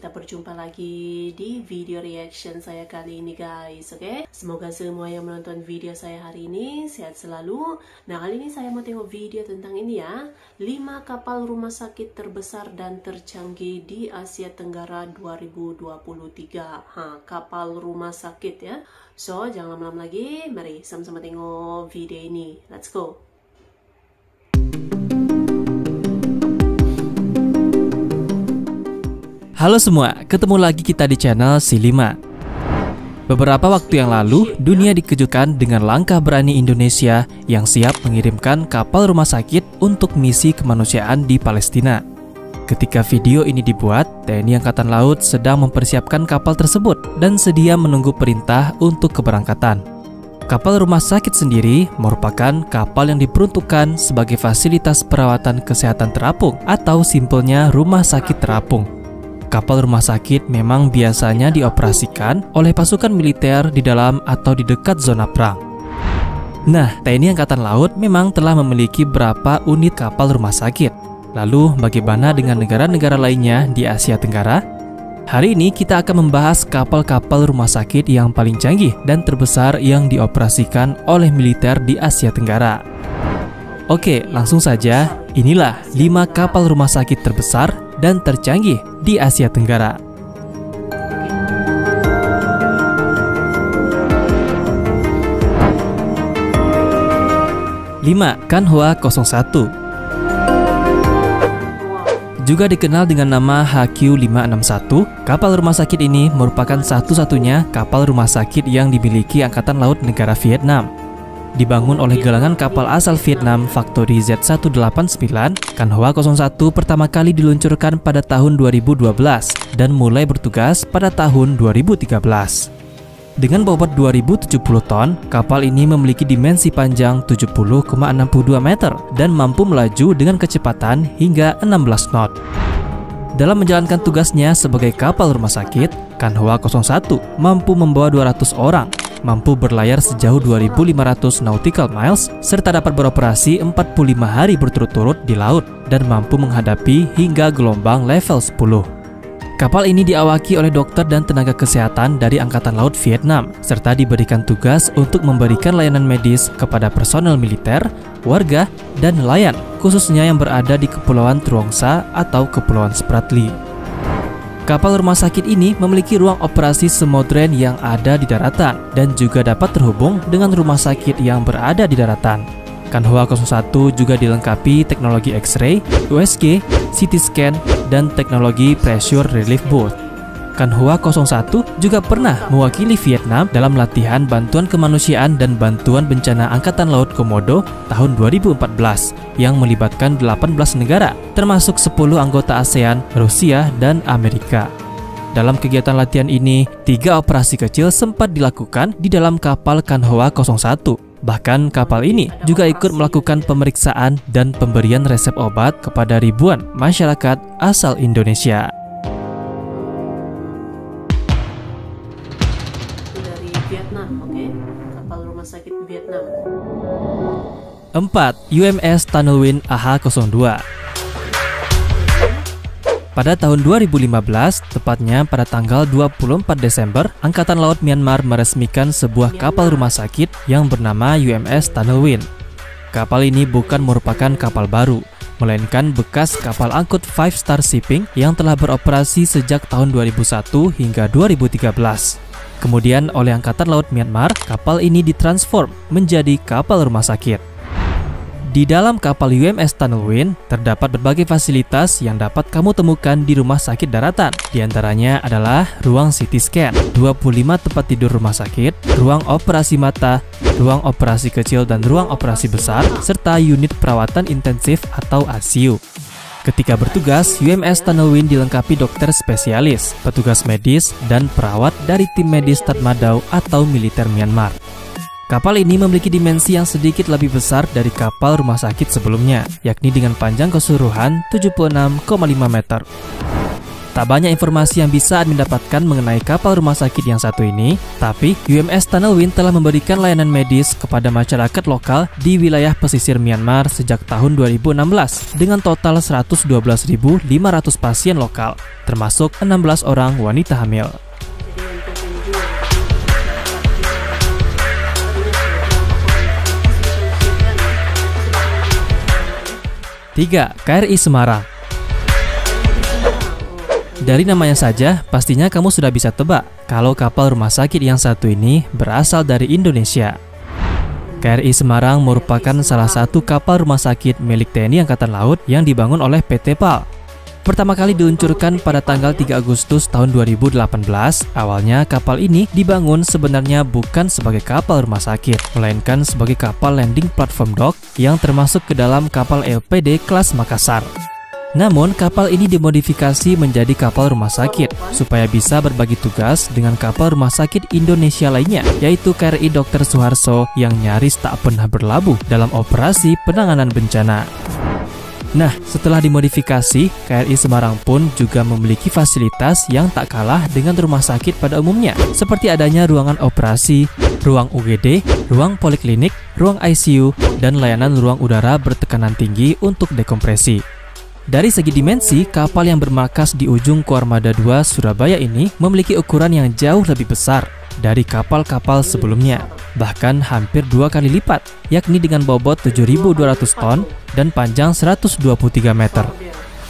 kita berjumpa lagi di video reaction saya kali ini guys. Oke, semoga semua yang menonton video saya hari ini sehat selalu. Nah, kali ini saya mau tengok video tentang ini ya, 5 kapal rumah sakit terbesar dan tercanggih di Asia Tenggara 2023. Kapal rumah sakit ya. So, jangan lama-lama lagi, mari sama-sama tengok video ini. Let's go. Halo semua, ketemu lagi kita di channel Si5. Beberapa waktu yang lalu, dunia dikejutkan dengan langkah berani Indonesia yang siap mengirimkan kapal rumah sakit untuk misi kemanusiaan di Palestina. Ketika video ini dibuat, TNI Angkatan Laut sedang mempersiapkan kapal tersebut dan sedia menunggu perintah untuk keberangkatan. Kapal rumah sakit sendiri merupakan kapal yang diperuntukkan sebagai fasilitas perawatan kesehatan terapung atau simpelnya rumah sakit terapung. Kapal rumah sakit memang biasanya dioperasikan oleh pasukan militer di dalam atau di dekat zona perang. Nah, TNI Angkatan Laut memang telah memiliki beberapa unit kapal rumah sakit. Lalu, bagaimana dengan negara-negara lainnya di Asia Tenggara? Hari ini kita akan membahas kapal-kapal rumah sakit yang paling canggih dan terbesar yang dioperasikan oleh militer di Asia Tenggara. Oke, langsung saja. Inilah 5 kapal rumah sakit terbesar dan tercanggih di Asia Tenggara. Lima, Kanhua 01. Juga dikenal dengan nama HQ561, kapal rumah sakit ini merupakan satu-satunya kapal rumah sakit yang dimiliki Angkatan Laut negara Vietnam. Dibangun oleh galangan kapal asal Vietnam Factory Z189, Kanhua 01 pertama kali diluncurkan pada tahun 2012 dan mulai bertugas pada tahun 2013. Dengan bobot 2070 ton, kapal ini memiliki dimensi panjang 70,62 meter dan mampu melaju dengan kecepatan hingga 16 knot. Dalam menjalankan tugasnya sebagai kapal rumah sakit, Kanhua 01 mampu membawa 200 orang, mampu berlayar sejauh 2.500 nautical miles, serta dapat beroperasi 45 hari berturut-turut di laut dan mampu menghadapi hingga gelombang level 10. Kapal ini diawaki oleh dokter dan tenaga kesehatan dari Angkatan Laut Vietnam, serta diberikan tugas untuk memberikan layanan medis kepada personel militer, warga, dan nelayan, khususnya yang berada di Kepulauan Truong Sa atau Kepulauan Spratly. Kapal rumah sakit ini memiliki ruang operasi semodern yang ada di daratan dan juga dapat terhubung dengan rumah sakit yang berada di daratan. Kanhua 01 juga dilengkapi teknologi X-ray, USG, CT scan, dan teknologi pressure relief booth. Kanhua 01 juga pernah mewakili Vietnam dalam latihan bantuan kemanusiaan dan bantuan bencana Angkatan Laut Komodo tahun 2014 yang melibatkan 18 negara, termasuk 10 anggota ASEAN, Rusia, dan Amerika. Dalam kegiatan latihan ini, 3 operasi kecil sempat dilakukan di dalam kapal Kanhua 01. Bahkan kapal ini juga ikut melakukan pemeriksaan dan pemberian resep obat kepada ribuan masyarakat asal Indonesia. Dari Vietnam, oke? Kapal rumah sakit Vietnam. 4. UMS Tunnel Wind AH-02. Pada tahun 2015, tepatnya pada tanggal 24 Desember, Angkatan Laut Myanmar meresmikan sebuah kapal rumah sakit yang bernama UMS Tunnel Wind. Kapal ini bukan merupakan kapal baru, melainkan bekas kapal angkut Five Star Shipping yang telah beroperasi sejak tahun 2001 hingga 2013. Kemudian oleh Angkatan Laut Myanmar, kapal ini ditransform menjadi kapal rumah sakit. Di dalam kapal UMS Tunnel Wind terdapat berbagai fasilitas yang dapat kamu temukan di rumah sakit daratan. Di antaranya adalah ruang CT scan, 25 tempat tidur rumah sakit, ruang operasi mata, ruang operasi kecil dan ruang operasi besar, serta unit perawatan intensif atau ICU. Ketika bertugas, UMS Tunnel Wind dilengkapi dokter spesialis, petugas medis, dan perawat dari tim medis Tatmadaw atau militer Myanmar. Kapal ini memiliki dimensi yang sedikit lebih besar dari kapal rumah sakit sebelumnya, yakni dengan panjang keseluruhan 76,5 meter. Tak banyak informasi yang bisa admin dapatkan mengenai kapal rumah sakit yang satu ini, tapi UMS Tunnel Wind telah memberikan layanan medis kepada masyarakat lokal di wilayah pesisir Myanmar sejak tahun 2016 dengan total 112.500 pasien lokal, termasuk 16 orang wanita hamil. 3. KRI Semarang. Dari namanya saja, pastinya kamu sudah bisa tebak kalau kapal rumah sakit yang satu ini berasal dari Indonesia. KRI Semarang merupakan salah satu kapal rumah sakit milik TNI Angkatan Laut yang dibangun oleh PT PAL. Pertama kali diluncurkan pada tanggal 3 Agustus tahun 2018, awalnya kapal ini dibangun sebenarnya bukan sebagai kapal rumah sakit, melainkan sebagai kapal landing platform dock yang termasuk ke dalam kapal LPD kelas Makassar. Namun, kapal ini dimodifikasi menjadi kapal rumah sakit supaya bisa berbagi tugas dengan kapal rumah sakit Indonesia lainnya, yaitu KRI Dr. Suharto yang nyaris tak pernah berlabuh dalam operasi penanganan bencana. Nah, setelah dimodifikasi, KRI Semarang pun juga memiliki fasilitas yang tak kalah dengan rumah sakit pada umumnya, seperti adanya ruangan operasi, ruang UGD, ruang poliklinik, ruang ICU, dan layanan ruang udara bertekanan tinggi untuk dekompresi. Dari segi dimensi, kapal yang bermarkas di ujung Koarmada 2 Surabaya ini memiliki ukuran yang jauh lebih besar dari kapal-kapal sebelumnya, bahkan hampir 2 kali lipat, yakni dengan bobot 7.200 ton dan panjang 123 meter.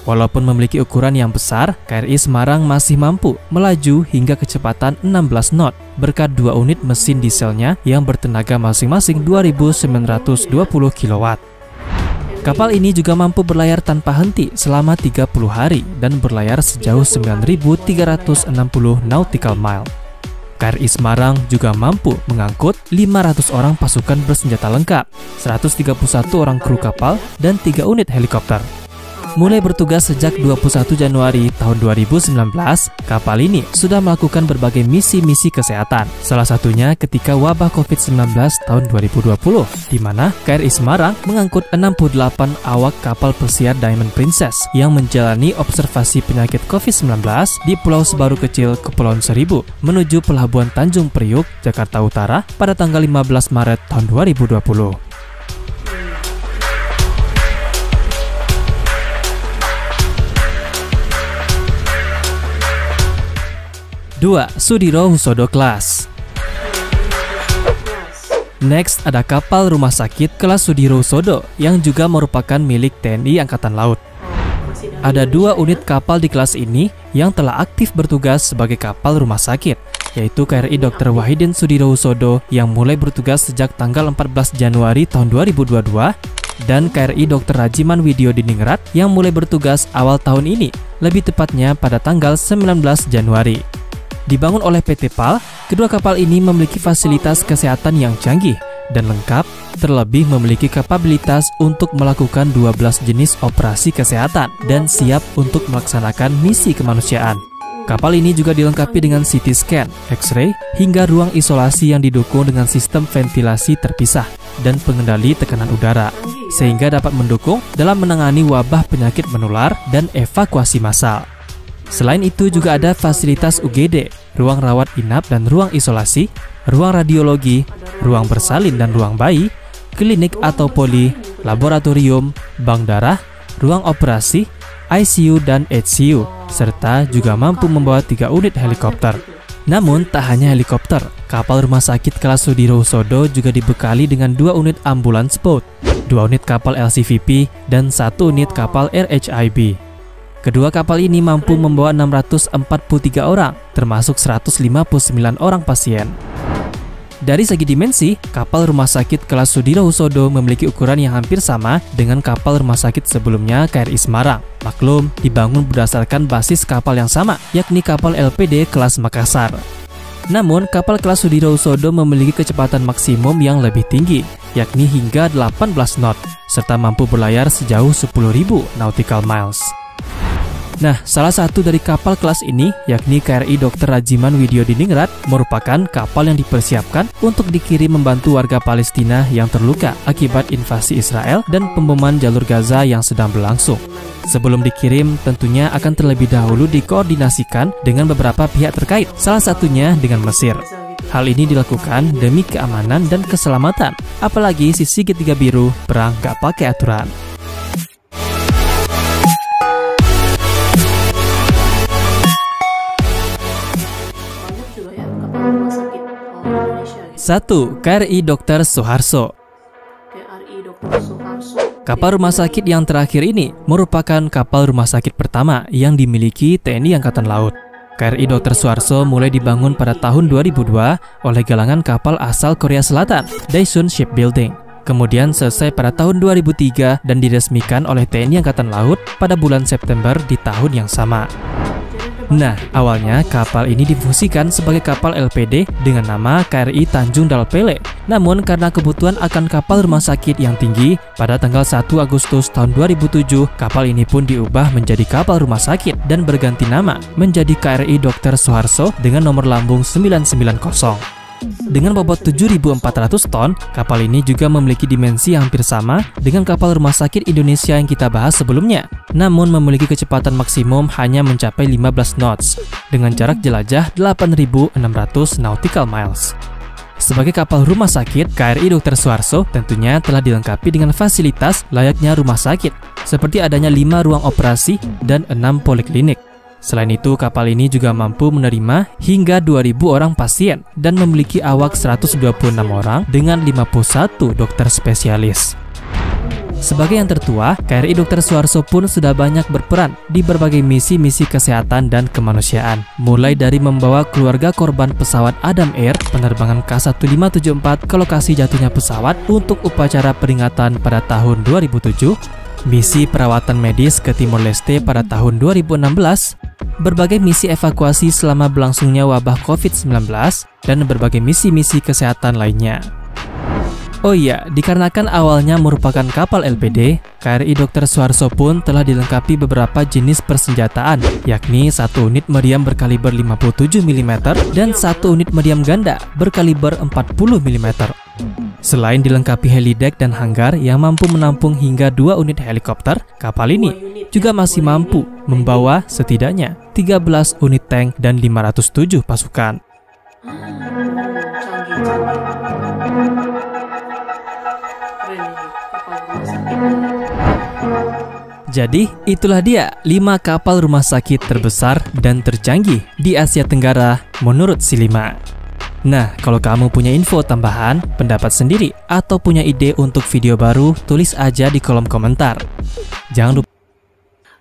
Walaupun memiliki ukuran yang besar, KRI Semarang masih mampu melaju hingga kecepatan 16 knot berkat 2 unit mesin dieselnya yang bertenaga masing-masing 2.920 kW. Kapal ini juga mampu berlayar tanpa henti selama 30 hari dan berlayar sejauh 9.360 nautical mile. KRI Semarang juga mampu mengangkut 500 orang pasukan bersenjata lengkap, 131 orang kru kapal, dan 3 unit helikopter. Mulai bertugas sejak 21 Januari tahun 2019, kapal ini sudah melakukan berbagai misi-misi kesehatan. Salah satunya ketika wabah COVID-19 tahun 2020, di mana KRI Semarang mengangkut 68 awak kapal pesiar Diamond Princess yang menjalani observasi penyakit COVID-19 di Pulau Sebaru Kecil, Kepulauan Seribu, menuju Pelabuhan Tanjung Priuk, Jakarta Utara pada tanggal 15 Maret tahun 2020. 2. Sudiro Husodo Class. Next, ada kapal rumah sakit kelas Sudiro Husodo yang juga merupakan milik TNI Angkatan Laut. Ada 2 unit kapal di kelas ini yang telah aktif bertugas sebagai kapal rumah sakit, yaitu KRI Dr. Wahidin Sudiro Husodo yang mulai bertugas sejak tanggal 14 Januari tahun 2022 dan KRI Dr. Rajiman Widyodiningrat yang mulai bertugas awal tahun ini, lebih tepatnya pada tanggal 19 Januari. Dibangun oleh PT PAL, kedua kapal ini memiliki fasilitas kesehatan yang canggih dan lengkap, terlebih memiliki kapabilitas untuk melakukan 12 jenis operasi kesehatan dan siap untuk melaksanakan misi kemanusiaan. Kapal ini juga dilengkapi dengan CT scan, X-ray, hingga ruang isolasi yang didukung dengan sistem ventilasi terpisah dan pengendali tekanan udara, sehingga dapat mendukung dalam menangani wabah penyakit menular dan evakuasi massal. Selain itu juga ada fasilitas UGD, ruang rawat inap dan ruang isolasi, ruang radiologi, ruang bersalin dan ruang bayi, klinik atau poli, laboratorium, bank darah, ruang operasi, ICU dan HCU, serta juga mampu membawa 3 unit helikopter. Namun tak hanya helikopter, kapal rumah sakit kelas Sudiro Husodo juga dibekali dengan 2 unit ambulance boat, 2 unit kapal LCVP, dan 1 unit kapal RHIB. Kedua kapal ini mampu membawa 643 orang, termasuk 159 orang pasien. Dari segi dimensi, kapal rumah sakit kelas Sudiro Husodo memiliki ukuran yang hampir sama dengan kapal rumah sakit sebelumnya KRI Semarang. Maklum, dibangun berdasarkan basis kapal yang sama, yakni kapal LPD kelas Makassar. Namun, kapal kelas Sudiro Husodo memiliki kecepatan maksimum yang lebih tinggi, yakni hingga 18 knot, serta mampu berlayar sejauh 10.000 nautical miles. Nah, salah satu dari kapal kelas ini, yakni KRI Dr. Rajiman Widyodiningrat, merupakan kapal yang dipersiapkan untuk dikirim membantu warga Palestina yang terluka akibat invasi Israel dan pemboman jalur Gaza yang sedang berlangsung. Sebelum dikirim, tentunya akan terlebih dahulu dikoordinasikan dengan beberapa pihak terkait, salah satunya dengan Mesir. Hal ini dilakukan demi keamanan dan keselamatan, apalagi si segitiga biru perang gak pakai aturan. Satu, KRI Dr. Suharso. Kapal rumah sakit yang terakhir ini merupakan kapal rumah sakit pertama yang dimiliki TNI Angkatan Laut. KRI Dr. Suharso mulai dibangun pada tahun 2002 oleh galangan kapal asal Korea Selatan, Daesun Shipbuilding. Kemudian selesai pada tahun 2003 dan diresmikan oleh TNI Angkatan Laut pada bulan September di tahun yang sama. Nah, awalnya kapal ini difungsikan sebagai kapal LPD dengan nama KRI Tanjung Dalpele. Namun karena kebutuhan akan kapal rumah sakit yang tinggi, pada tanggal 1 Agustus tahun 2007, kapal ini pun diubah menjadi kapal rumah sakit dan berganti nama menjadi KRI Dr. Suharso dengan nomor lambung 990. Dengan bobot 7.400 ton, kapal ini juga memiliki dimensi hampir sama dengan kapal rumah sakit Indonesia yang kita bahas sebelumnya, namun memiliki kecepatan maksimum hanya mencapai 15 knots, dengan jarak jelajah 8.600 nautical miles. Sebagai kapal rumah sakit, KRI Dr. Suharso tentunya telah dilengkapi dengan fasilitas layaknya rumah sakit, seperti adanya 5 ruang operasi dan 6 poliklinik. Selain itu, kapal ini juga mampu menerima hingga 2.000 orang pasien dan memiliki awak 126 orang dengan 51 dokter spesialis. Sebagai yang tertua, KRI Dr. Suharso pun sudah banyak berperan di berbagai misi-misi kesehatan dan kemanusiaan. Mulai dari membawa keluarga korban pesawat Adam Air penerbangan K1574 ke lokasi jatuhnya pesawat untuk upacara peringatan pada tahun 2007, misi perawatan medis ke Timor Leste pada tahun 2016, berbagai misi evakuasi selama berlangsungnya wabah COVID-19, dan berbagai misi-misi kesehatan lainnya. Oh iya, dikarenakan awalnya merupakan kapal LPD, KRI Dr. Suharso pun telah dilengkapi beberapa jenis persenjataan, yakni 1 unit meriam berkaliber 57 mm dan 1 unit meriam ganda berkaliber 40 mm. Selain dilengkapi helideck dan hanggar yang mampu menampung hingga 2 unit helikopter, kapal ini juga masih mampu membawa setidaknya 13 unit tank dan 507 pasukan. Jadi, itulah dia 5 kapal rumah sakit terbesar dan tercanggih di Asia Tenggara menurut Silima. Nah, kalau kamu punya info tambahan, pendapat sendiri, atau punya ide untuk video baru, tulis aja di kolom komentar. Jangan lupa.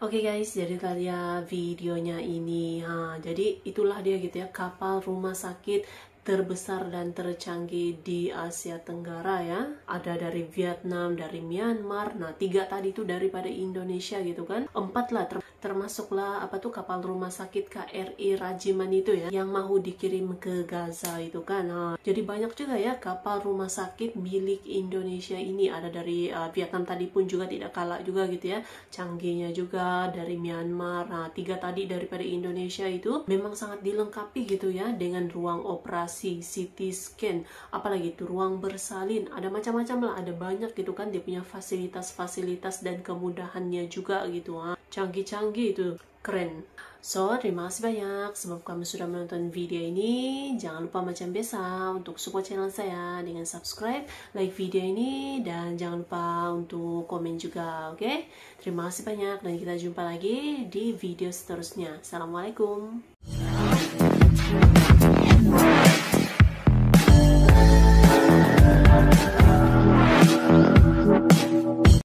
Oke guys, jadi kalian videonya ini, jadi itulah dia gitu ya, kapal rumah sakit terbesar dan tercanggih di Asia Tenggara ya. Ada dari Vietnam, dari Myanmar. Nah, 3 tadi itu daripada Indonesia gitu kan. 4 lah termasuklah apa tuh kapal rumah sakit KRI Rajiman itu ya, yang mau dikirim ke Gaza itu kan. Jadi banyak juga ya kapal rumah sakit milik Indonesia ini. Ada dari Vietnam tadi pun juga tidak kalah juga gitu ya. Canggihnya juga dari Myanmar. Nah, 3 tadi daripada Indonesia itu memang sangat dilengkapi gitu ya, dengan ruang operasi, CT scan, apalagi itu ruang bersalin, ada macam-macam lah, ada banyak gitu kan, dia punya fasilitas-fasilitas dan kemudahannya juga gitu. Canggih-canggih itu, keren. So, terima kasih banyak sebab kamu sudah menonton video ini. Jangan lupa macam biasa untuk support channel saya dengan subscribe, like video ini, dan jangan lupa untuk komen juga, oke? Terima kasih banyak dan kita jumpa lagi di video seterusnya. Assalamualaikum.